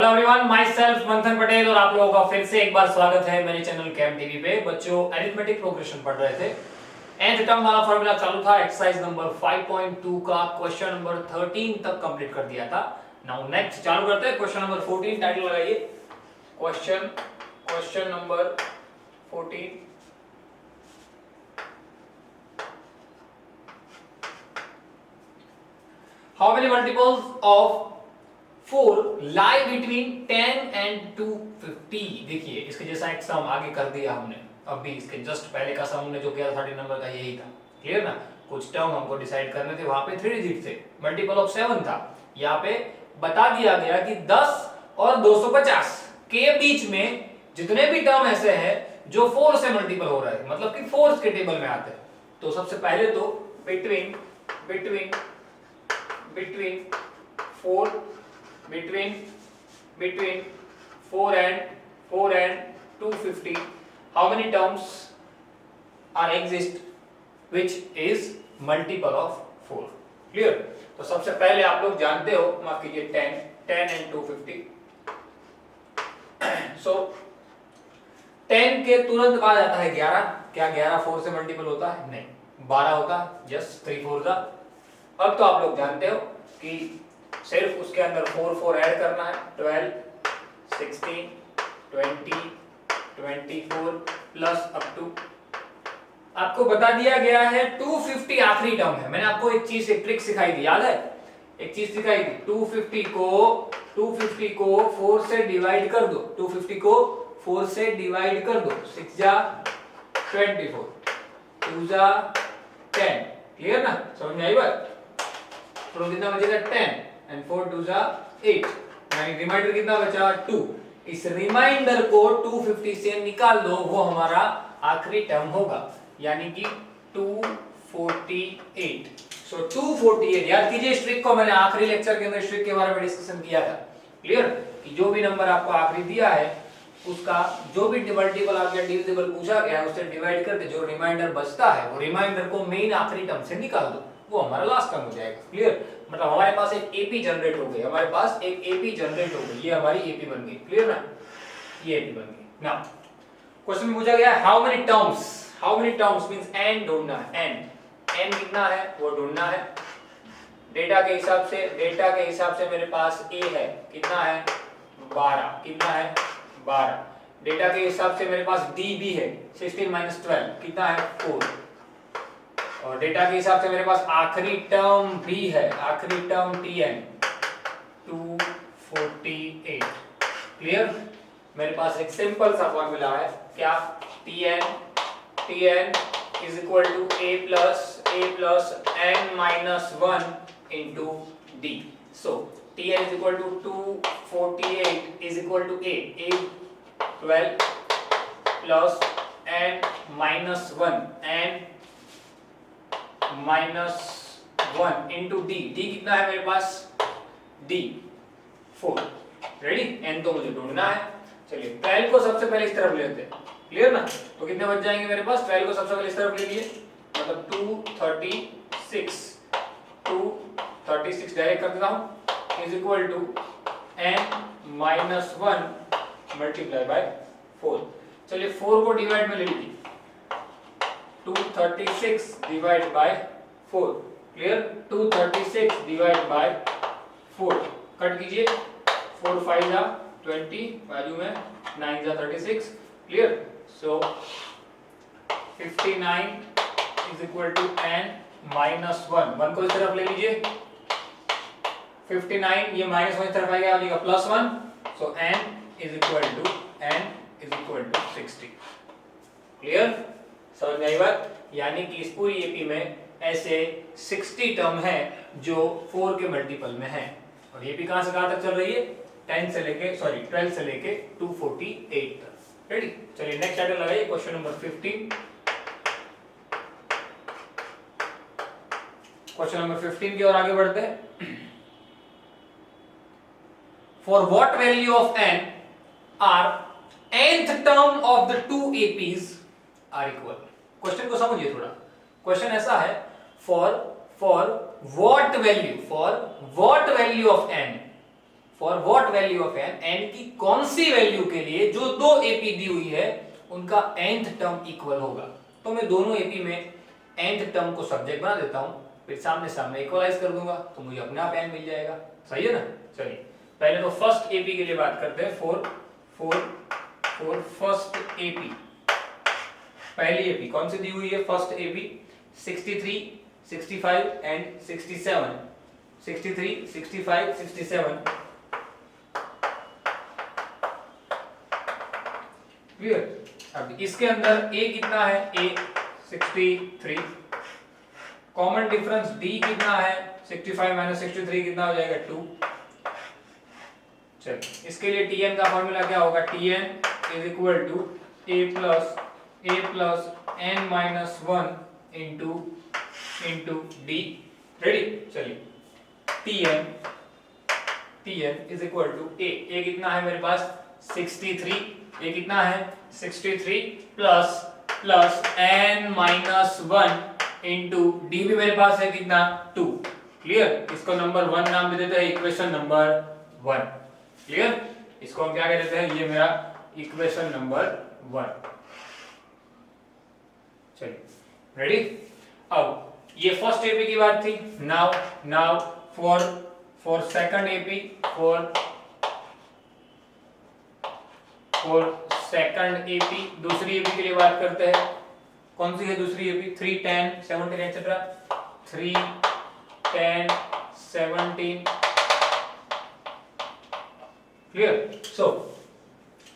Hello everyone, my self मंथन पटेल और आप लोगों का फिर से एक बार स्वागत है मेरे चैनल कैम टीवी पे। बच्चों अरिथमेटिक प्रोग्रेशन पढ़ रहे थे, nth टर्म वाला फॉर्मूला चालू था। एक्सरसाइज नंबर 5.2 का क्वेश्चन नंबर 13 तक कंप्लीट कर दिया था। नाउ नेक्स्ट चालू करते हैं क्वेश्चन नंबर 14। टाइटल लगाइए question number 14। How many multiples of 4 lie between 10 and 250। देखिए इसके जैसा एक सम आगे कर दिया हमने, अभी इसके जस्ट पहले का सम हमने जो किया 30 नंबर का यही था। क्लियर ना? कुछ टर्म हमको डिसाइड करने थे, वहां पे 3 डिजिट थे, मल्टीपल ऑफ 7 था। यहाँ पे बता दिया गया कि 10 और 250 के बीच में जितने भी टर्म ऐसे हैं जो 4 से मल्टीपल हो रहे हैं, मतलब कि फोर्स के टेबल में आते हैं। तो सबसे पहले तो between 4 and 250 how many terms are exist which is multiple of 4। Clear? तो सबसे पहले आप लोग जानते हो, माफ कीजिए 10 and 250। सो 10 के तुरंत बाद आता है 11। क्या 11 4 से मल्टीपल होता है? नहीं, 12 होता है। जस्ट 3 4 जा। अब तो आप लोग जानते हो कि सिर्फ उसके अंदर 4 ऐड करना है। 12 16 20 24 प्लस अप टू, आपको बता दिया गया है 250 आखिरी टर्म है। मैंने आपको एक ट्रिक सिखाई थी, याद है? एक चीज सिखाई थी, 250 को 4 से डिवाइड कर दो। 250 को 4 से डिवाइड कर दो। 6 जा 24, 2 जा 10। क्लियर ना? समझ में आई बात? तो कितना बचेगा? 10 and 4 2 जा 8, यानी रिमाइंडर कितना बचा? 2। इस रिमाइंडर को 250 से निकाल दो, वो हमारा आखिरी टर्म होगा, यानी कि 248। सो 248 याद कीजिए। इस ट्रिक को मैंने आखिरी लेक्चर के अंदर इस ट्रिक के बारे में डिस्कशन किया था। क्लियर? कि जो भी नंबर आपको आखिरी दिया है उसका जो भी मल्टीपल आपका डिविजिबल पूछा गया है उससे डिवाइड करके जो रिमाइंडर बचता है वो रिमाइंडर को मेन आखिरी टर्म से निकाल दो, वो हमारा लास्ट टर्म हो जाएगा। क्लियर? मतलब हमारे पास एक एपी जनरेट हो गई, हमारे पास एक एपी जनरेट हो गई, ये हमारी एपी बन गई। क्लियर ना? ये एपी बन गई। नाउ क्वेश्चन में पूछा गया how many terms means n ढूंढना है। n कितना है वो ढूंढना है। डेटा के हिसाब से मेरे पास a है, कितना है? 12। कितना है? 12। डेटा के हिसाब से मेरे पास d भी है, 16 - 12 कितना है? 4। और डेटा के हिसाब से मेरे पास आखिरी टर्म भी है, आखिरी टर्म tn 248। क्लियर? मेरे पास एक सिंपल सा फॉर्मूला है, क्या? tn is equal to a plus n minus 1 into d। so tn is equal to 248 is equal to a 12 plus n minus 1 into d। d कितना है मेरे पास? d 4। रेडी? n तो मुझे ढूंढना है। चलिए 12 को सबसे पहले इस तरफ ले लेते हैं। क्लियर ना? तो कितने बच जाएंगे मेरे पास? 12 को सबसे पहले इस तरफ ले लिए, मतलब 236 डायरेक्ट कर देता हूं is equal to n minus 1 multiply by 4। चलिए 4 को डिवाइड में ले लीजिए, 236 divide by 4। Clear? 236 divide by 4 cut कीजिए, 4 5 जा 20, वैल्यू में 9 जा 36। Clear? So 59 is equal to n minus 1। 1 को इस तरफ ले लीजिए, 59 ये माइनस 1 इस तरफ आएगा, आएगा plus 1। So n is equal to 60। Clear? समझ में आई बात? यानी कि इस पूरी एपी में ऐसे 60 टर्म है जो 4 के मल्टीपल में है। और एपी कहां से कहां तक चल रही है? 12 से लेके 248 तक। रेडी? चलिए नेक्स्ट टाइटल लगाइए क्वेश्चन नंबर 15। क्वेश्चन नंबर 15 की ओर आगे बढ़ते हैं। For what value of n are nth term of the two APs are equal. Question को समझिए थोड़ा। क्वेश्चन ऐसा है, for what value of n for what value of n, n की कौन सी वैल्यू के लिए जो दो एपी दी हुई है उनका nth टर्म इक्वल होगा। तो मैं दोनों एपी में nth टर्म को सब्जेक्ट बना देता हूं, फिर सामने सामने इक्वलाइज कर दूंगा तो मुझे अपने आप n मिल जाएगा। सही है ना। चलिए पहले तो फर्स्ट एपी के लिए बात करते हैं। फॉर फर्स्ट एपी, पहली एपी कौन सी दी हुई है? First AP 63, 65 and 67। 63, 65, 67 क्लियर। अब इसके अंदर a कितना है? a 63। कॉमन डिफरेंस d कितना है? 65 माइनस 63 कितना हो जाएगा? 2। चलिए इसके लिए tn का फॉर्मूला क्या होगा? tn is equal to a plus n minus 1 into d। Ready. चलिए tn is equal to a कितना है मेरे पास? 63। ये कितना है? 63 plus n minus 1 into D भी मेरे पास है कितना? 2। क्लियर। इसको नंबर 1 नाम दे देते हैं, इक्वेशन नंबर 1। क्लियर। इसको हम क्या कह देते हैं? ये मेरा इक्वेशन नंबर 1। चलिए रेडी। अब ये फर्स्ट एपी की बात थी। Now for second AP, for second AP, दूसरी एपी के लिए बात करते हैं। कौन सी है दूसरी एपी? 3, 10, 17 एक्सेट्रा। 3, 10, 17 क्लियर। सो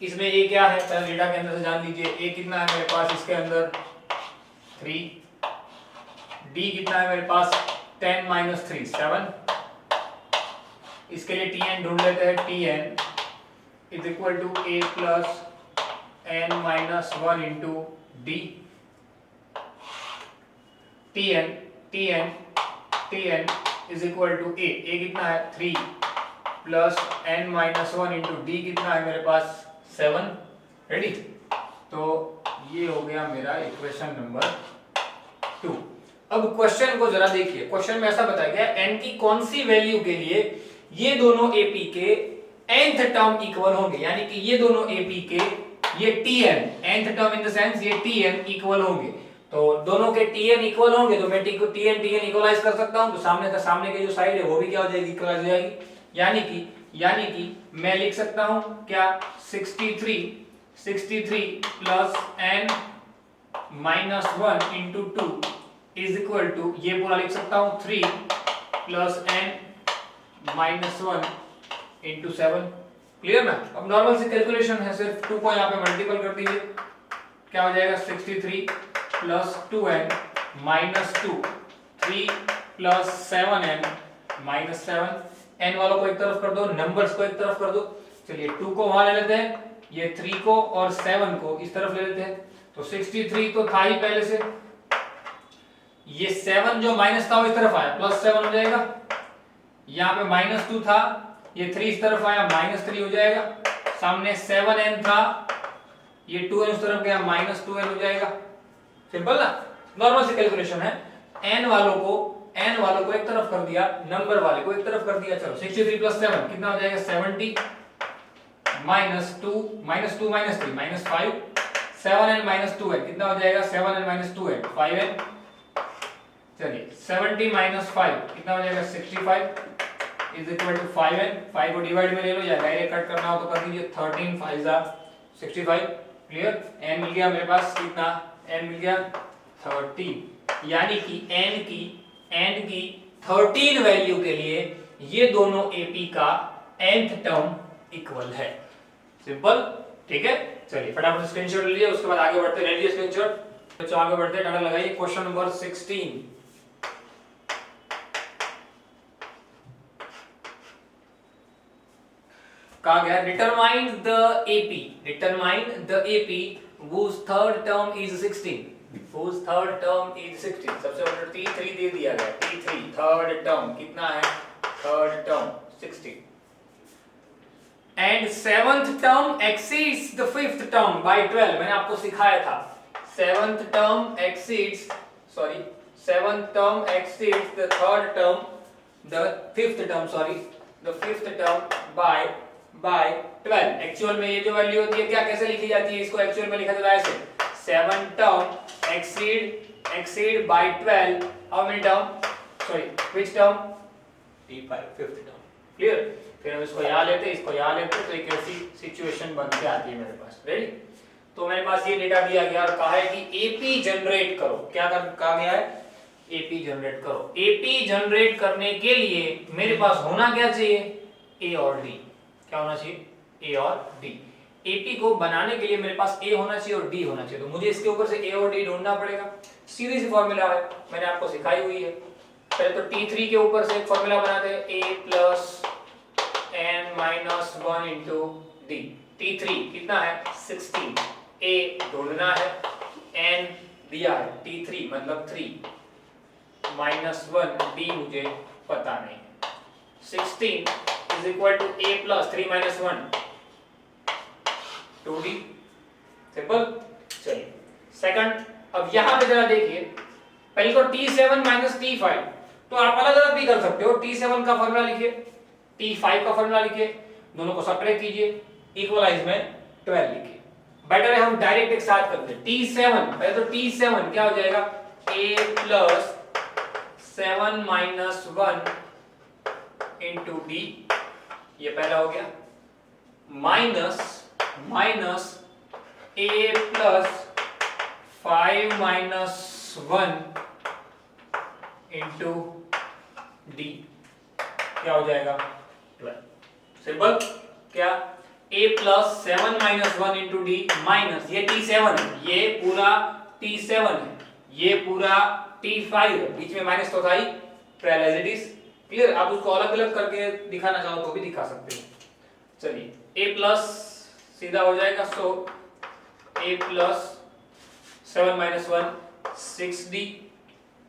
इसमें ए क्या है? पहले डेटा के अंदर से जान लीजिए। ए कितना है मेरे पास इसके अंदर? 3। डी कितना है मेरे पास? 10 माइनस 3 7। इसके लिए tn ढूंढ लेते हैं। tn is equal to a plus n minus 1 into D. tn is equal to a कितना है? 3 plus n minus 1 into D कितना है मेरे पास? 7। रेडी। तो ये हो गया मेरा इक्वेशन नंबर 2। अब क्वेश्चन को जरा देखिए। क्वेश्चन में ऐसा बताया गया n की कौन सी वैल्यू के लिए ये दोनों एपी के nth टर्म इक्वल होंगे, यानी कि ये दोनों एपी के ये tn nth term in the sense ये tn इक्वल होंगे। तो दोनों के tn इक्वल होंगे तो मैं tn इक्वलाइज कर सकता हूं। तो सामने की जो साइड है वो भी क्या हो जाएगी? इक्वलाइज हो जाएगी। यानी कि मैं लिख सकता हूं क्या? 63 plus n minus 1 into 2 is equal to, ये पूरा लिख सकता हूं 3 plus n minus 1 into 7। Clear ना। अब नॉर्मल सी कैलकुलेशन है, सिर्फ 2 को यहाँ पे मल्टीपल कर दीजिए। क्या हो जाएगा? 63 plus 2n minus 2, 3 plus 7n minus 7। n वालों को एक तरफ कर दो, नंबर्स को एक तरफ कर दो। चलिए 2 को वहां ले लेते हैं, ये 3 को और 7 को इस तरफ ले लेते हैं। तो 63 तो था ही पहले से, ये 7 जो माइनस था वो इस तरफ आया, प्लस 7 हो जाएगा। यहाँ पे माइनस 2 था, ये 3 इस तरफ आया, माइनस 3 हो जाएगा। सामने 7n था, ये 2n उस तरफ गया, माइनस 2n हो जाएगा। सिंपल ना, नॉर्मल सी कैलकुलेशन है। n वालों को एक तरफ कर दिया, नंबर वाले को एक तरफ कर दिया। चलो 63 प्लस 7 कितना हो जाएगा? 70 minus 2 minus 3 minus 5, 7n minus 2n कितना हो जाएगा? 7n minus 2n 5n। चलिए 70 माइनस 5 कितना हो जाएगा? 65 इज इक्वल टू 5n। 5 को डिवाइड में ले लो या डायरेक्ट कट करना हो तो कर दीजिए। 13 5 जा 65। क्लियर। n मिल गया मेरे पास कितना? n मिल गया 13। यानी कि n की 13 वैल्यू के लिए ये दोनों एपी का nth टर्म इक्वल है। सिंपल। ठीक है। चलिए फटाफट स्क्रीनशॉट ले लीजिए, उसके बाद आगे बढ़ते हैं। ले लीजिए स्क्रीनशॉट। तो आगे बढ़ते हैं, डाटा लगाइए। क्वेश्चन नंबर 16 कहा गया determine the AP whose third term is 16, whose third term is 16। सबसे पहले t3 दे दिया गया, t3 थर्ड टर्म कितना है? Third term 16 and seventh term exceeds the fifth term by 12। मैंने आपको सिखाया था seventh term exceeds the third term, the fifth term by 12। Actual में ये जो वैल्यू होती है क्या कैसे लिखी जाती है, इसको एक्चुअल में लिखा जाता है ऐसे 7 term exceed by 12, how many term, sorry which term, T5 5th term, clear. फिर हम इसको यहाँ लेते इसको यहाँ लेते तो एक ऐसी सिचुएशन बन के आती है मेरे पास। रेडी, तो मेरे पास ये डेटा दिया गया और कहा है कि एपी जनरेट करो। क्या कहा गया है, एपी जनरेट करो। एपी जनरेट करने के लिए मेरे पास होना क्या चाहिए, ए और डी। क्या होना चाहिए, ए और डी। एपी को बनाने के लिए मेरे पास ए होना चाहिए और डी होना चाहिए, तो मुझे इसके ऊपर से ए और डी ढूंढना पड़ेगा। सीधी सी फॉर्मूला है, मैंने आपको सिखाई हुई है। पहले तो T3 के ऊपर से एक फॉर्मूला बनाते हैं, a plus n minus 1 into D. T3 कितना है 16, a ढूंढना है, n दिया है, T3 मतलब 3 माइनस 1 d मुझे पता नहीं। 16 is equal to a plus 3 minus 1 2d, simple. चलिए सेकंड, अब यहां पे जरा देखिए, पहले तो T7 माइनस T5, तो आप अलग अलग भी कर सकते हो। T7 का फॉर्मूला लिखिए, T5 का फॉर्मूला लिखिए, दोनों को सब्ट्रैक्ट कीजिए, इक्वलाइज में 12 लिखिए। बेटर है हम डायरेक्ट एक साथ करते हैं। T7 पहले तो T7 क्या हो जाएगा, a plus 7 minus 1 into D, ये पहला हो गया, minus a plus 5 minus 1 into D, क्या हो जाएगा 12। सिंपल। क्या, a plus 7 minus 1 into D minus ये T7 है, ये पूरा T7 है, ये पूरा T5 है, बीच में माइनस तो था ही, 12 एज इट इज। क्लियर। आप उसको अलग अलग करके दिखाना चाहो तो भी दिखा सकते हो। चलिए a प्लस सीधा हो जाएगा, so a plus 7 minus 1 6d,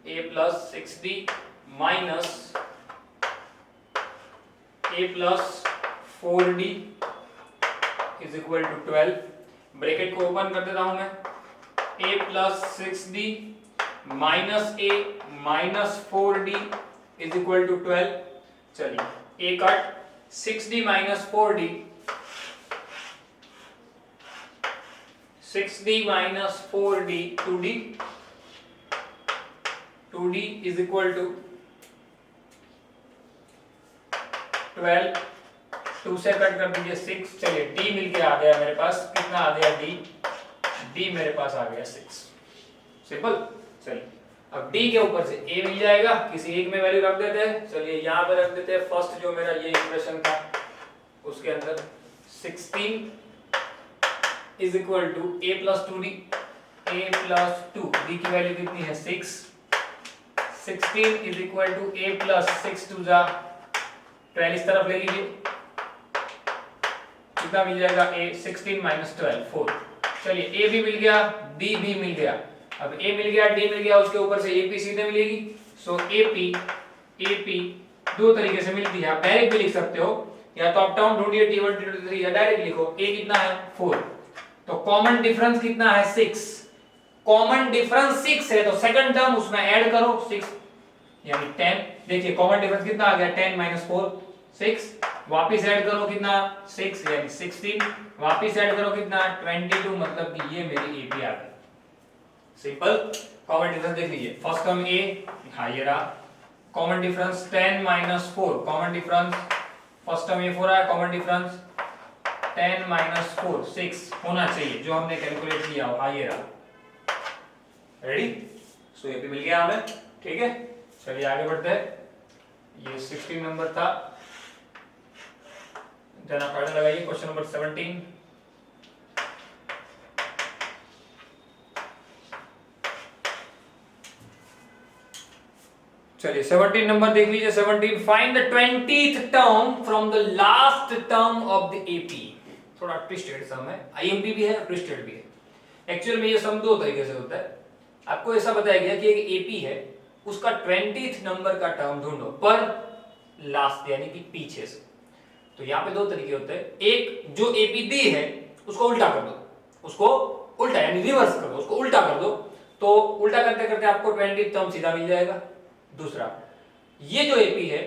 a plus 6d minus a plus 4d is equal to 12। Bracket को ओपन कर देता हूं मैं, a plus 6d minus a minus 4d is equal to 12। चलिए a cut, 6d minus 4d, 6d minus 4d 2d is equal to 12। 2 से cut कर दीजिए 6। चलिए d मिल के आ गया मेरे पास, कितना आ गया d मेरे पास आ गया 6। सिंपल। चलिए अब d के ऊपर से a मिल जाएगा, किसी एक में वैल्यू रख देते हैं। चलिए यहाँ पे रख देते हैं फर्स्ट जो मेरा ये इक्वेशन था उसके अंदर 16 is equal to a plus 2d, a plus 2 d की वैल्यू कितनी है 6। 16 is equal to a plus 6 2 जा 12, इस तरफ ले लीजिए, कितना मिल जाएगा a 16 माइनस 12 4। चलिए a भी मिल गया, d भी मिल गया। अब a मिल गया, d मिल गया, उसके ऊपर से ap सीधे मिलेगी। सो ap दो तरीके से मिलती है, आप डायरेक्ट भी लिख सकते हो, या तो आप टर्म ढूंढिए T1 T2 T3, या डायरेक्ट लिखो। a कितना है 4, तो कॉमन डिफरेंस कितना है 6। कॉमन डिफरेंस 6 है, तो सेकंड टर्म उसमें ऐड करो 6 यानी 10। देखिए कॉमन डिफरेंस कितना आ गया 10 माइनस 4 6, वापस ऐड करो कितना 6 यानी 16, वापस ऐड करो कितना 22, मतलब कि ये मेरी एपी आ गई। सिंपल। कॉमन डिफरेंस देख लीजिए, फर्स्ट टर्म a, हाँ ये रहा common difference 10 minus 4, common difference first term a4 आया, कॉमन डिफरेंस 10 माइनस 4 6 होना चाहिए, जो हमने कैलकुलेट किया हो, हाँ ये रहा। रेडी, सो ये भी मिल गया हमें। ठीक है, चलिए आगे बढ़ते हैं। ये 16 नंबर था, जना पढ़ने लगाइए क्वेश्चन नंबर 17। चलिए 17 नंबर देख लीजिए। 17, find the 20th term from the last term of the AP. थोड़ा ट्विस्टेड सम है, आईएमपी भी है, ट्विस्टेड भी है। एक्चुअल में ये सम दो तरीके से होता है। आपको ऐसा बताया गया कि एक एपी है, उसका 20th नंबर का टर्म ढूंढो पर लास्ट यानी कि पीछे से। तो यहाँ पे दो तरीके होते हैं, एक जो एपी दी है उसको उल्टा कर दो, उसको उल्टा यानी रिवर्स कर दो, उसको उल्टा कर दो, तो उल्टा करते करते आपको 20th टर्म सीधा मिल जाएगा। दूसरा, ये जो एपी है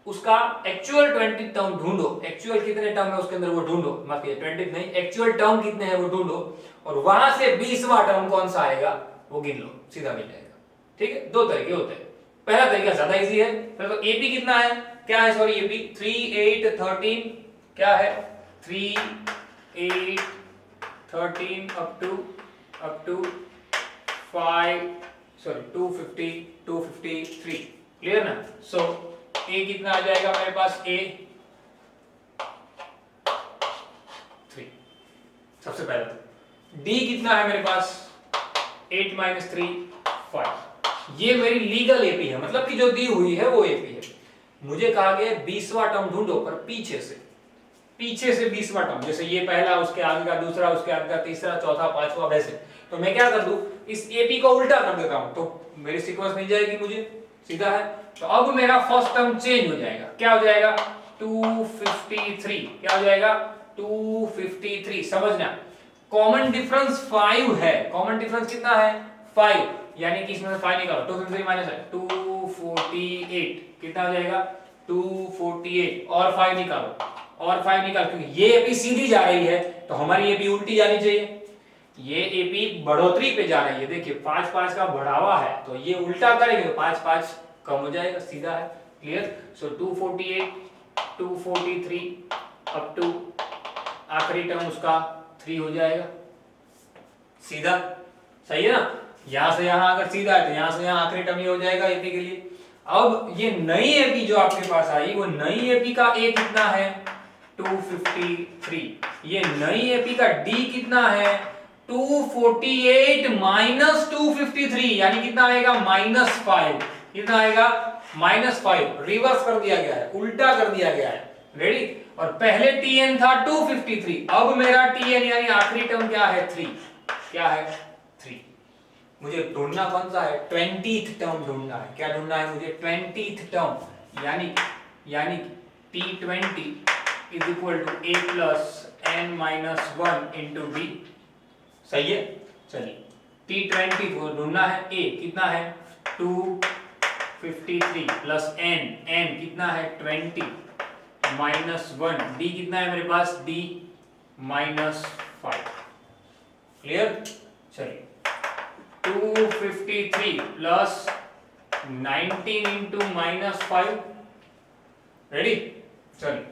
उसका एक्चुअल 20 टर्म ढूंढो, एक्चुअल कितने टर्म है उसके अंदर वो ढूंढो, माफ कीजिए 20 नहीं, एक्चुअल टर्म कितने हैं वो ढूंढो, और वहां से 20वां टर्म कौन सा आएगा वो गिन लो, सीधा मिल जाएगा। ठीक है, दो तरीके होते हैं। पहला तरीका ज्यादा इजी है, तो एपी कितना है, क्या है, सॉरी एपी 3 8 13 क्या है, 3 8 13 अप टू 5 सॉरी 253, क्लियर ना। सो ए कितना आ जाएगा मेरे पास, ए 3 सबसे पहले। तो डी कितना है मेरे पास, 8 - 3 5। ये मेरी लीगल एपी है, मतलब कि जो दी हुई है वो एपी है। मुझे कहा गया 20वां टर्म ढूंढो, पर पीछे से 20वां टर्म, जैसे ये पहला, उसके आगे का दूसरा, उसके आगे का तीसरा, चौथा, पांचवा, वैसे। तो मैं क्या कर दूं, इस एपी को उल्टा कर देता हूं, तो मेरी सीक्वेंस मिल जाएगी मुझे, सीधा है। तो अब मेरा फर्स्ट टर्म चेंज हो जाएगा, क्या हो जाएगा, 253, क्या हो जाएगा 253। समझना, कॉमन डिफरेंस 5 है, कॉमन डिफरेंस कितना है 5, यानी कि इसमें से 5 निकालो, 253 माइनस है 248, कितना हो जाएगा 248, और 5 निकालो, और 5 निकाल, क्योंकि ये एपी सीधी जा रही है तो हमारी एपी उल्टी जानी चाहिए, ये एपी बढ़ोतरी पे जा रही है। देखिए 5 5 का बढ़ावा है, तो ये उल्टा करेंगे तो 5 5 कम हो जाएगा, सीधा है, क्लियर। सो 248 243 अप टू आखिरी टर्म उसका 3 हो जाएगा, सीधा, सही है ना। यहां से यहां अगर सीधा है तो यहां से यहां आखिरी टर्म ये हो जाएगा एपी के लिए। अब ये नई एपी जो आपके पास आई, वो नई एपी का ए कितना है 253, ये नई एपी का डी कितना है 248 माइनस 253, यानी कितना आएगा -5, कितना आएगा -5, रिवर्स कर दिया गया है, उल्टा कर दिया गया है, रेडी। और पहले टीएन था 253, अब मेरा टीएन यानी आखिरी टर्म क्या है 3, क्या है 3। मुझे ढूंढना कौन सा है, 20th टर्म ढूंढना है, क्या ढूंढना है मुझे 20th टर्म, यानी T20 is equal to a plus n minus 1 into b, सही है। चलिए T20 को ढूंढना है, a कितना है 253 प्लस n कितना है 20 माइनस 1, d कितना है मेरे पास d -5, क्लियर। चलिए 253 प्लस 19 इंटू -5, रेडी। चलिए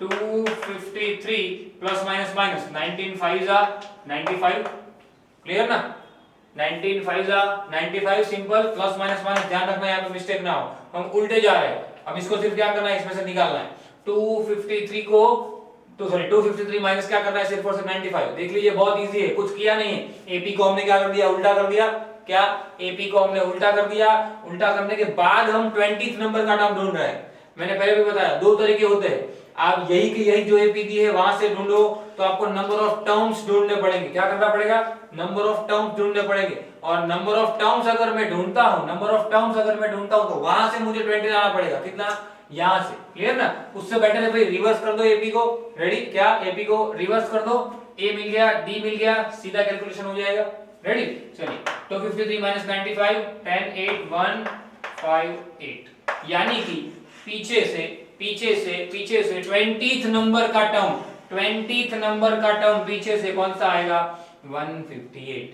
253 प्लस माइनस 19 5 जा 95, क्लियर ना, 19 5 जा 95, सिंपल, प्लस माइनस माइनस, ध्यान रखना यहाँ पे मिस्टेक ना हो, हम उल्टे जा रहे हैं। अब इसको सिर्फ क्या करना है, इसमें से निकालना है 253 को, तो सॉरी 253 माइनस क्या करना है, सिर्फ और सिर्फ 95। देख लीजिए बहुत इजी है, कुछ किया नहीं है। एपी को हमने क्या कर दिया, उल्टा कर दिया, क्या एपी को हमने उल्टा कर दिया, उल्टा करने के बाद हम 20th नंबर का टर्म ढूंढ रहे हैं। मैंने पहले भी बताया दो तरीके होते हैं, आप यही की यही जो एपी दी है वहां से ढूंढो, तो आपको नंबर ऑफ टर्म्स ढूंढने पड़ेंगे, क्या करना पड़ेगा, नंबर ऑफ टर्म्स ढूंढने पड़ेंगे। और नंबर ऑफ टर्म्स अगर मैं ढूंढता हूं तो वहां से मुझे 20 लाना पड़ेगा, कितना, यहां से, क्लियर ना। उससे बेटर है भाई रिवर्स कर दो एपी को, रेडी, क्या एपी को रिवर्स कर दो, ए मिल गया, डी मिल गया, सीधा कैलकुलेशन हो जाएगा, रेडी। चलिए 253 माइनस 95 10 8 1 5 8, यानी कि पीछे से 20th नंबर का टर्म, 20th नंबर का टर्म पीछे से कौन सा आएगा 158,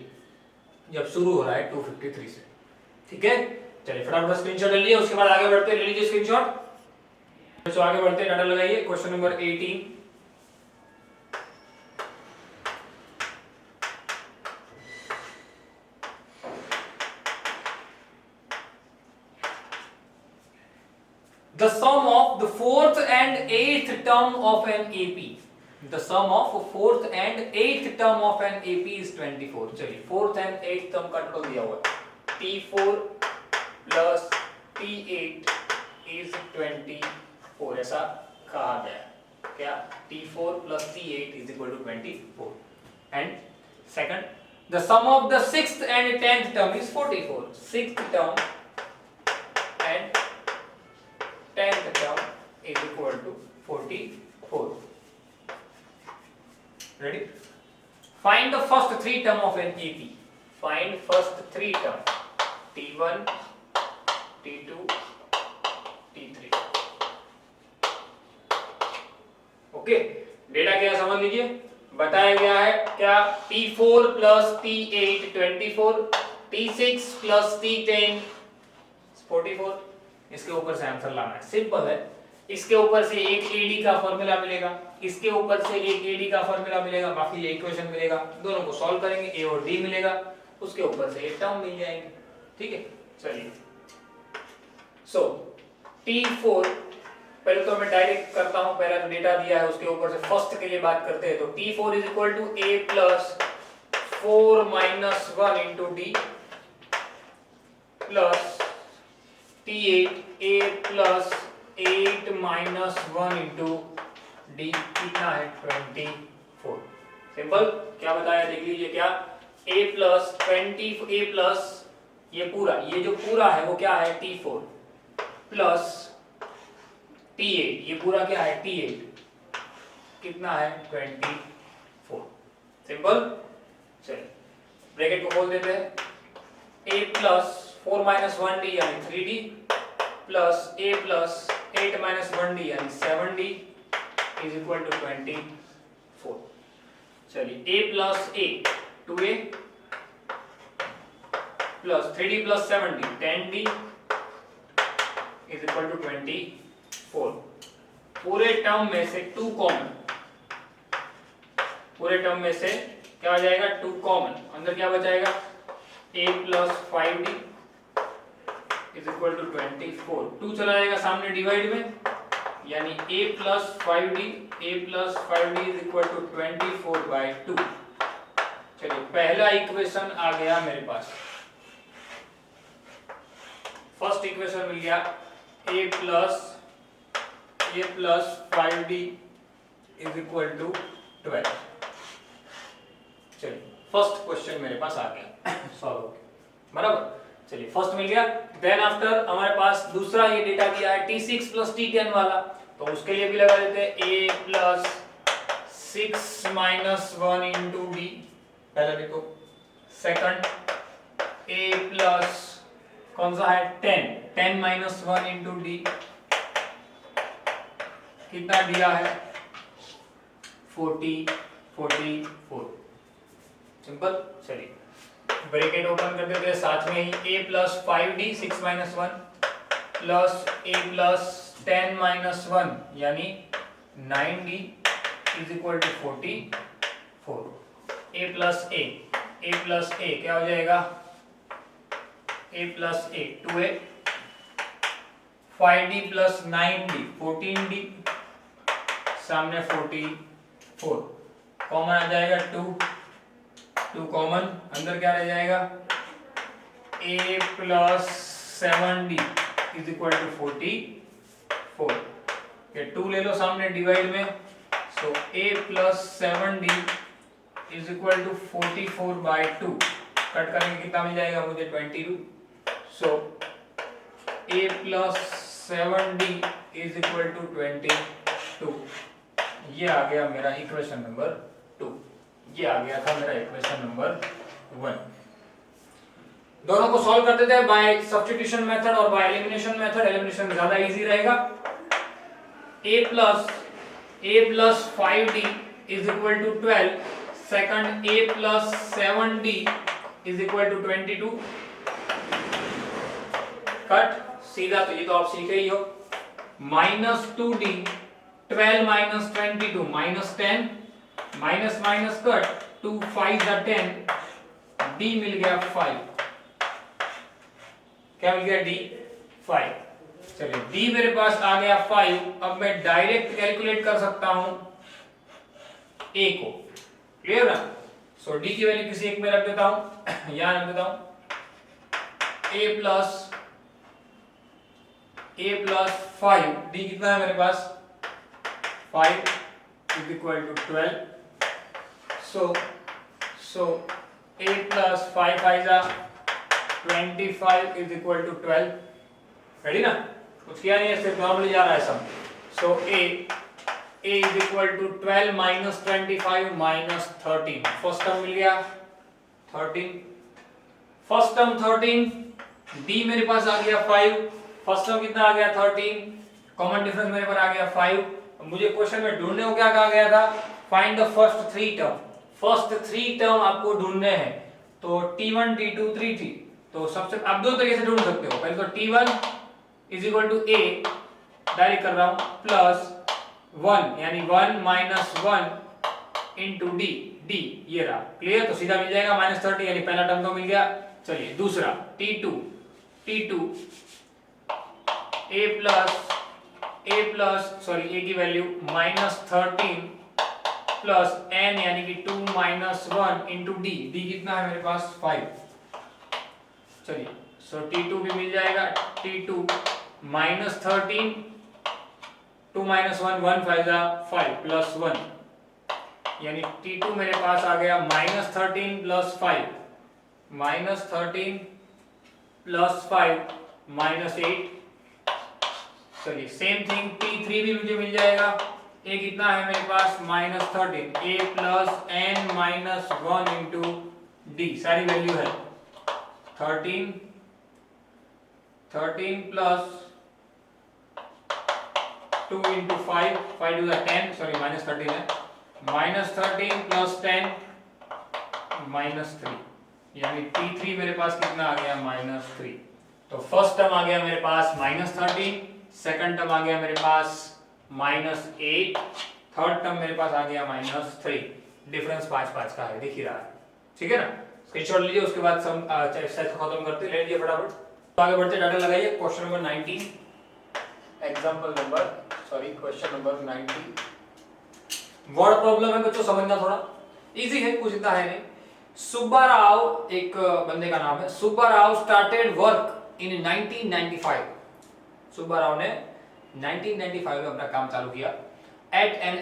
जब शुरू हो रहा है 253 से, ठीक है। चलिए फटाफट स्क्रीनशॉट ले लीजिए, उसके बाद आगे बढ़ते हैं, ले लीजिए स्क्रीनशॉट। तो आगे बढ़ते हैं, डाटा लगाइए, question number 18। The sum of the fourth and eighth term of an AP. The sum of fourth and eighth term of an AP is 24. चलिए fourth and eighth term का टोटल दिया हुआ है, T4 plus T8 is 24, ऐसा कहा गया, क्या T4 plus T8 is equal to 24. And second, the sum of the sixth and 10th term is 44. Sixth term and 10th term is equal to 44. Ready? Find the first three term of an AP. Find first three term, T1, T2, T3. Okay, data क्या समझ लीजिए, बताया गया है क्या, T4 plus T8 24, T6 plus T10 44। इसके ऊपर से आंसर लाना है, सिंपल है। इसके ऊपर से एक AD का फॉर्मूला मिलेगा, इसके ऊपर से एक AD का फॉर्मूला मिलेगा, बाकी ये इक्वेशन मिलेगा, दोनों को सॉल्व करेंगे, A और D मिलेगा, उसके ऊपर से एक टर्म मिल जाएंगे। ठीक है, चलिए सो T4 पहले तो मैं डायरेक्ट करता हूं, पहला जो डेटा दिया है उसके ऊपर से फर्स्ट के लिए बात करते हैं। तो T4 is equal to A plus 4 minus 1 into D plus T8 A plus 8 minus 1 into D, कितना है 24। सिंपल, क्या बताया देख लीजिए, क्या A प्लस 20, A प्लस ये पूरा, ये जो पूरा है वो क्या है T4 प्लस T8, ये पूरा क्या है T8, कितना है 24। सिंपल, चलिए ब्रैकेट को खोल देते हैं, A प्लस 4 माइनस 1D यानी 3D plus A plus 8 minus 1D यानी 7D इज इक्वल टू 24। चलिए A plus A 2A plus 3D plus 7D 10D is equal to 24। पूरे टर्म में से 2 कॉमन, पूरे टर्म में से क्या हो जाएगा 2 कॉमन, अंदर क्या बचाएगा A plus 5D is equal to 24। 2 चला जाएगा सामने डिवाइड में, यानी A plus 5D is equal to 24/2। चलिए पहला इक्वेशन आ गया मेरे पास, फर्स्ट इक्वेशन मिल गया A plus 5D is equal to 12। चलिए फर्स्ट क्वेश्चन मेरे पास आ गया, सॉल्व हो गया, बराबर। चलिए फर्स्ट मिल गया, देन आफ्टर हमारे पास दूसरा ये डेटा दिया है T6 प्लस T10 वाला, तो उसके लिए भी लगा देते हैं A plus 6 minus 1 into D, पहला देखो, सेकंड A प्लस कौन सा है 10 माइनस 1 इंटू डी, कितना दिया है 44। सिंपल, चलिए ब्रैकेट ओपन कर देते हैं, साथ में ही A plus 5D 6 minus 1 plus A plus 10 minus 1 यानी 9D is equal to 44। A plus A क्या हो जाएगा A plus A 2A, 5D plus 9D 14D, सामने 44, कॉमन आ जाएगा 2 कॉमन, अंदर क्या रह जाएगा A plus 7D is equal to 44। ये 2 ले लो सामने डिवाइड में, so A plus 7D is equal to 44/2, cut करेंगे कितना मिल जाएगा मुझे 22। So A plus 7D is equal to 22। ये आ गया मेरा इक्वेशन नंबर 2, ये आ गया था मेरा इक्वेशन नंबर 1। दोनों को सॉल्व कर देते हैं बाय सब्स्टिट्यूशन मेथड और बाय एलिमिनेशन मेथड। एलिमिनेशन ज्यादा इजी रहेगा। A plus 5D is equal to 12, second A plus 7D is equal to 22, cut सीधा, तो ये तो आप सीखे ही हो। Minus 2D 12 minus 22 minus 10, minus minus cut, 2 5 10, D मिल गया 5, क्या मिल गया D 5। चलिए D मेरे पास आ गया 5, अब मैं डायरेक्ट कैलकुलेट कर सकता हूं A को, क्लियर ना। सो D की वैल्यू किसी एक में रख देता हूं, यहां रख देता हूं A प्लस 5, D कितना है मेरे पास 5 is equal to 12, so A plus 5 5 25 is equal to 12। Ready ना, कुछ किया नहीं है, सिर्फ नॉर्मली जा रहा है सब। So A is equal to 12 minus 25 minus 13, first term मिल गया 13, फर्स्ट टर्म 13, D मेरे पास आ गया 5, फर्स्ट टर्म कितना आ गया 13, कॉमन डिफरेंस मेरे पर आ गया 5, मुझे क्वेश्चन में ढूंढने को क्या कहा गया था, find the first three term, first three term आपको ढूंढने हैं। तो T1 T2 T3, तो सबसे आप दो तरीके से ढूंढ सकते हो, पहले तो T1 is equal to A direct कर रहा हूं प्लस 1 यानी 1 माइनस 1 इंटू डी, डी ये रहा, क्लियर। तो सीधा मिल जाएगा -30 यानी पहला टर्म तो मिल गया। चलिए दूसरा T2 A plus sorry A की वैल्यू -13 प्लस n यानी कि 2 माइनस 1 इंटू डी, डी कितना है मेरे पास 5। चलिए सो T2 भी मिल जाएगा, T2 -13 2 माइनस 1 1 5 प्लस 1 यानी T2 मेरे पास आ गया -13 प्लस 5 -13 प्लस 5 -8। चलिए सेम थिंग T3 भी मुझे मिल जाएगा, A कितना है मेरे पास -13 A plus n minus 1 into D, सारी वैल्यू है 13 plus 2 into 5 5 to the 10 sorry -13 है, -13 प्लस 10 -3 यानी T3 मेरे पास कितना आ गया -3। तो फर्स्ट टर्म आ गया मेरे पास -13, सेकंड टर्म आ गया मेरे पास -8, थर्ड टर्म मेरे पास आ गया -3। डिफरेंस 5 का है, दिख ही रहा है, ठीक है ना। स्क्रीनशॉट लीजिए, उसके बाद सम एक्सरसाइज को खत्म करते हैं, ले लीजिए फटाफट। तो आगे बढ़ते डाटा लगाइए। Question number 19 example number question number 19 word problem है बच्चों, समझना थोड़ा इजी है, कुछ इतना है नहीं। सुब्बा राव एक बंदे का नाम है, Subba Rao started work in 1995। Subba Rao ने 1995 में अपना काम चालू किया। At an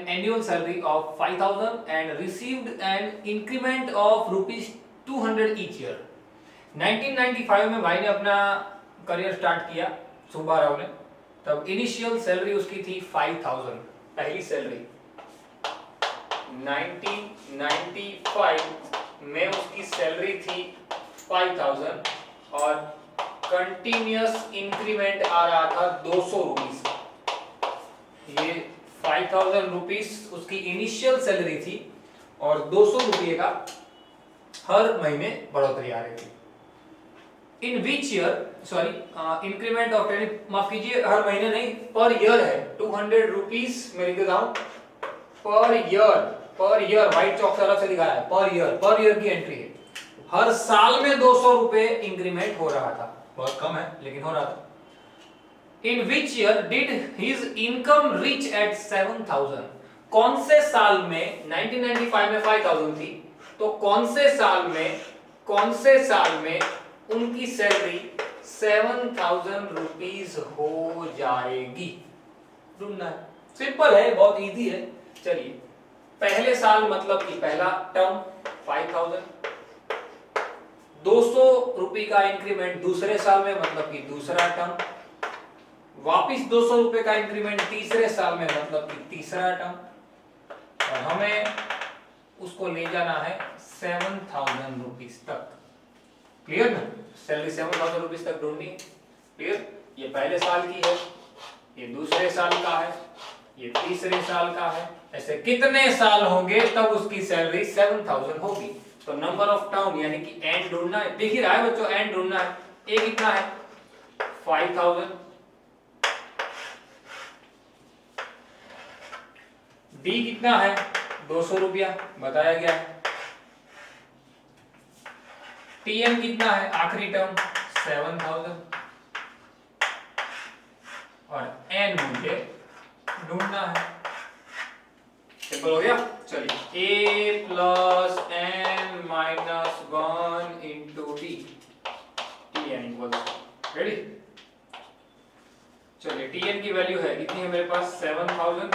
annual salary of 5000 and received an increment of ₹200 each year. 1995 में भाई ने अपना करियर स्टार्ट किया सुब्बा राव ने, तब इनिशियल सैलरी उसकी थी 5000, पहली सैलरी। 1995 में उसकी सैलरी थी 5000 और कंटिन्यूअस इंक्रीमेंट आ रहा था 200 रुपीस का। ये 5000 रुपीस उसकी इनिशियल सैलरी थी और 200 रुपये का हर महीने बढ़ोतरी आ रही थी। इन विच ईयर इंक्रीमेंट ऑफ, माफ कीजिए हर महीने नहीं पर ईयर है, 200 रुपीस मैं लिख देता हूं पर ईयर व्हाइट चौक से अलग से लिखा है, पर ईयर की एंट्री है। हर साल में 200 रुपए इंक्रीमेंट हो रहा था, बहुत कम है लेकिन हो रहा था। In which year did his income reach at 7000। कौन से साल में, 1995 में 5000 थी, तो कौन से साल में उनकी सैलरी 7000 रुपीस हो जाएगी, ढूंढना है। सिंपल है, बहुत इजी है। चलिए पहले साल मतलब कि पहला टर्म 5000, 200 रुपए का इंक्रीमेंट दूसरे साल में मतलब कि दूसरा टर्म, वापिस 200 रुपए का इंक्रीमेंट तीसरे साल में मतलब कि तीसरा टर्म, और हमें उसको ले जाना है 7000 रुपीस तक। क्लियर ना, सैलरी 7000 रुपीस तक ढूंढनी है। क्लियर, ये पहले साल की है, ये दूसरे साल का है, ये तीसरे साल का है, ऐसे कितने साल होंगे तब उसकी सैलरी 7000 होगी। तो नंबर ऑफ टर्म यानी कि एंड ढूंढना है, दिख ही रहा है बच्चों, एंड ढूंढना है। ए कितना है 5000, डी कितना है 200 रुपया बताया गया है, टीएम कितना है आखिरी टर्म 7000 और एन मुझे ढूंढना है। सिंपल हो गया। चलिए a plus n minus 1 into D, tn equals ready. चलिए tn की वैल्यू है कितनी है मेरे पास 7000,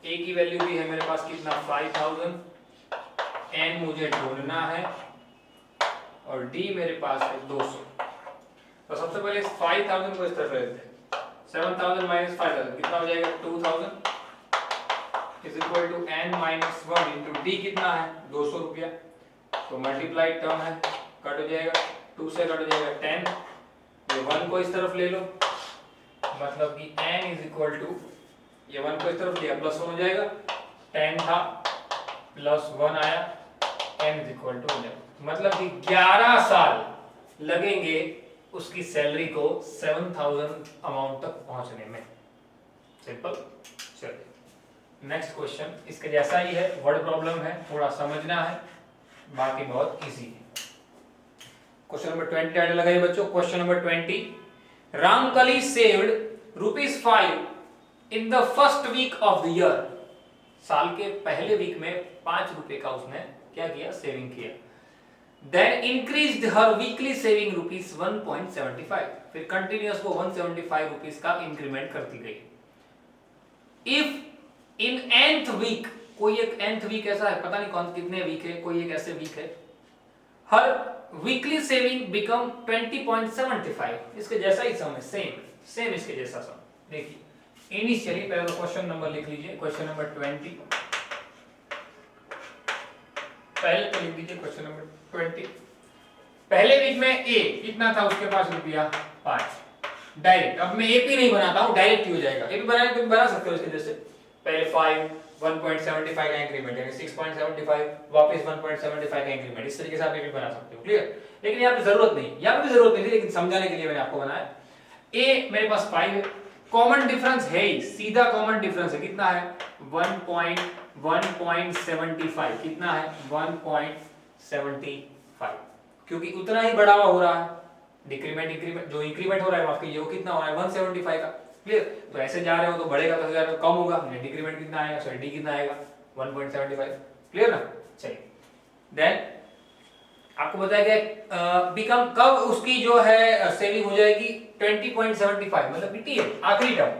a की वैल्यू भी है मेरे पास कितना 5000, n मुझे ढूंढना है और d मेरे पास है 200। तो सबसे पहले 5000 को इस तरफ लेते हैं, 7000 माइनस 5000 कितना हो जाएगा 2000 is equal to n minus 1 into D कितना है 200 रुपया। तो मल्टीप्लाइड टर्म है, कट हो जाएगा, 2 से कट हो जाएगा 10, ये 1 को इस तरफ ले लो, मतलब कि n इज इक्वल टू, ये 1 को इस तरफ लिया प्लस 1 हो जाएगा, 10 था प्लस 1 आया, n इज इक्वल टू 11, मतलब कि 11 साल लगेंगे उसकी सैलरी को 7000 अमाउंट तक पहुंचने में। सिंपल। चलिए नेक्स्ट क्वेश्चन इसके जैसा ही है, वर्ड प्रॉब्लम है, थोड़ा समझना है, बाकी बहुत इजी है। क्वेश्चन नंबर 20 टाइटल लगाइए बच्चों। Question number 20, Ramkali saved ₹5 in the first week of the year. साल के पहले वीक में 5 रुपए का उसने क्या किया, सेविंग किया। Then increased her weekly saving ₹1.75, फिर कंटिन्यूअस वो 175 रुपीस का इंक्रीमेंट करती गई। If in nth week, कोई एक nth वीक ऐसा है, पता नहीं कौन कितने वीक है, कोई एक ऐसे वीक है, her weekly saving become 20.75, इसके जैसा ही सम है, सेम इसके जैसा सम। देखिए इनिशियली पहले क्वेश्चन नंबर लिख लीजिए, क्वेश्चन नंबर 20 पहले तो लिख दीजिए क्वेश्चन नंबर 20। पहले वीक में ए कितना था उसके पास, ₹5 डायरेक्ट। अब मैं एपी नहीं बनाता हूं, डायरेक्ट ही हो जाएगा। एपी बनाने तो बना सकते हो इसके जैसे, पहले 5 1.75 का इंक्रीमेंट है, 6.75 वापस 1.75 का इंक्रीमेंट, इस तरीके से आप एपी बना सकते हो। क्लियर। लेकिन यहाँ पे जरूरत नहीं, यहाँ पे भी जरूरत नहीं थी, लेकिन समझाने के लिए मैंने आपको बनाया। ए मेरे पास 5 है, कॉमन डिफरेंस है ही, सीधा कॉमन डिफरेंस है, कितना है 1.75, कितना है 1.75, क्योंकि उतना ही बढ़ावा हो रहा है, डिक्रीमेंट जो इंक्रीमेंट हो रहा है आपके, ये वो कितना हो रहा है 175 का। क्लियर। तो ऐसे जा रहे हो तो बढ़ेगा, तो जा रहे हो कम होगा, डिक्रीमेंट कितना आएगा, सॉरी डी कितना आएगा 1.75। क्लियर ना। चलिए देन आपको बताया गया बिकम, कब उसकी जो है सेविंग हो जाएगी 20.75, मतलब कि टी है, आखिरी टर्म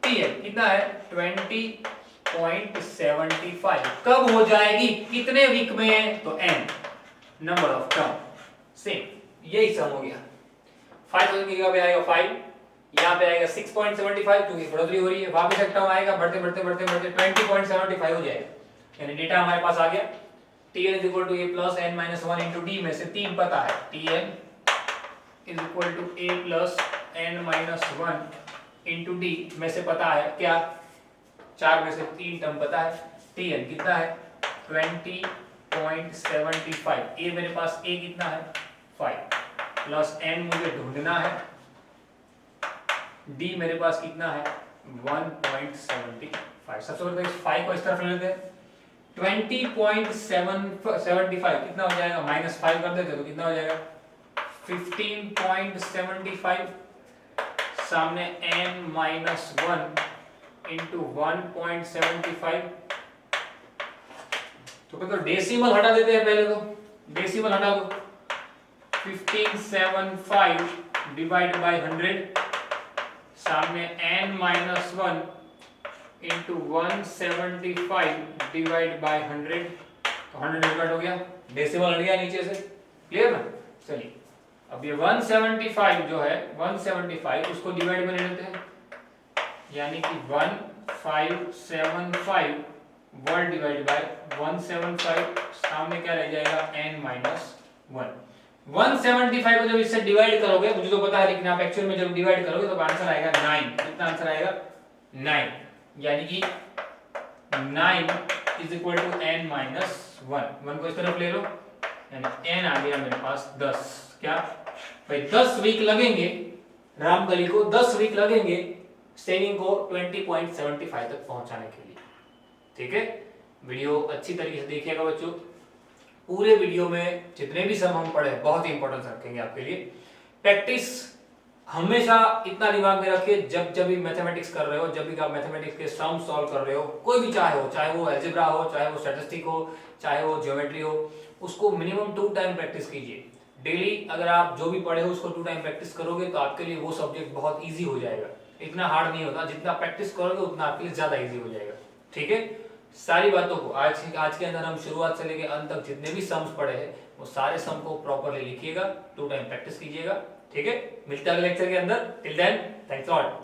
टी है, कितना है 20.75, कब हो जाएगी, कितने वीक में, तो n number of term, same यही सम हो गया। 5 की जगह पे आएगा 5, यहाँ पे आएगा 6.75 क्योंकि बढ़ोतरी हो रही है, वापस एक टर्म आएगा, बढ़ते बढ़ते बढ़ते बढ़ते 20.75 हो जाएगा। यानी डेटा हमारे पास आ गया, tn is equal to a plus n minus 1 into d में से 3 पता है, tn is equal to a plus n minus 1 into d में से पता है क्या, 4 में से 3 टर्म पता है, tn कितना है 20.75, a मेरे पास a कितना है 5 प्लस n मुझे ढूंढना है, d मेरे पास कितना है 1.75। सबसे पहले 5 को इस तरफ ले लेते हैं, 20.75 कितना हो जाएगा, -5 कर देते तो कितना हो जाएगा 15.75, सामने n minus 1 into 1.75, तो डेसिमल हटा देते हैं, पहले तो डेसिमल हटा दो, 1575 डिवाइड बाय 100, सामने n minus 1 into 175 divide by 100, तो 100 डिवाइड हो गया, डेसिमल हट गया नीचे से। क्लियर ना। चलिए अब ये 175 जो है 175 उसको डिवाइड में ले लेते हैं, यानी कि 1575 वर्ड डिवाइड बाय 175, सामने क्या रह जाएगा n minus 1। 175 को जब इससे डिवाइड करोगे, मुझे तो पता है, लेकिन आप एक्चुअल में जब डिवाइड करोगे तो आंसर आएगा 9। कितना आंसर आएगा 9, यानी कि 9 is equal to n minus 1 को इस तरफ ले लो, यानी n आ गया मेरे पास 10। क्या भाई 10 वीक लगेंगे रामकली को, 10 वीक लगेंगे सेविंग को 20.75 तक पहुंचाने के लिए। ठीक है, वीडियो अच्छी तरीके से देखिएगा बच्चों, पूरे वीडियो में जितने भी सम हम पढ़े बहुत ही इंपॉर्टेंस रखेंगे आपके लिए। प्रैक्टिस हमेशा इतना दिमाग में रखिए, जब भी मैथमेटिक्स कर रहे हो, जब भी आप मैथमेटिक्स के सम सॉल्व कर रहे हो, कोई भी चाहे वो अलजेब्रा हो, चाहे वो स्टैटिस्टिक हो, चाहे वो ज्योमेट्री हो, उसको मिनिमम 2 टाइम प्रैक्टिस कीजिए डेली। अगर आप जो भी पढ़े हो उसको 2 टाइम प्रैक्टिस करोगे तो आपके लिए वो सब्जेक्ट बहुत ईजी हो जाएगा। इतना हार्ड नहीं होता, जितना प्रैक्टिस करोगे उतना आपके लिए ज्यादा ईजी हो जाएगा। ठीक है, सारी बातों को आज के अंदर हम शुरुआत से लेकर अंत तक जितने भी सम्स पढ़े हैं वो सारे सम को प्रॉपर्ली लिखिएगा, 2 टाइम प्रैक्टिस कीजिएगा। ठीक है, मिलते हैं अगले लेक्चर के अंदर। Till then thanks lot.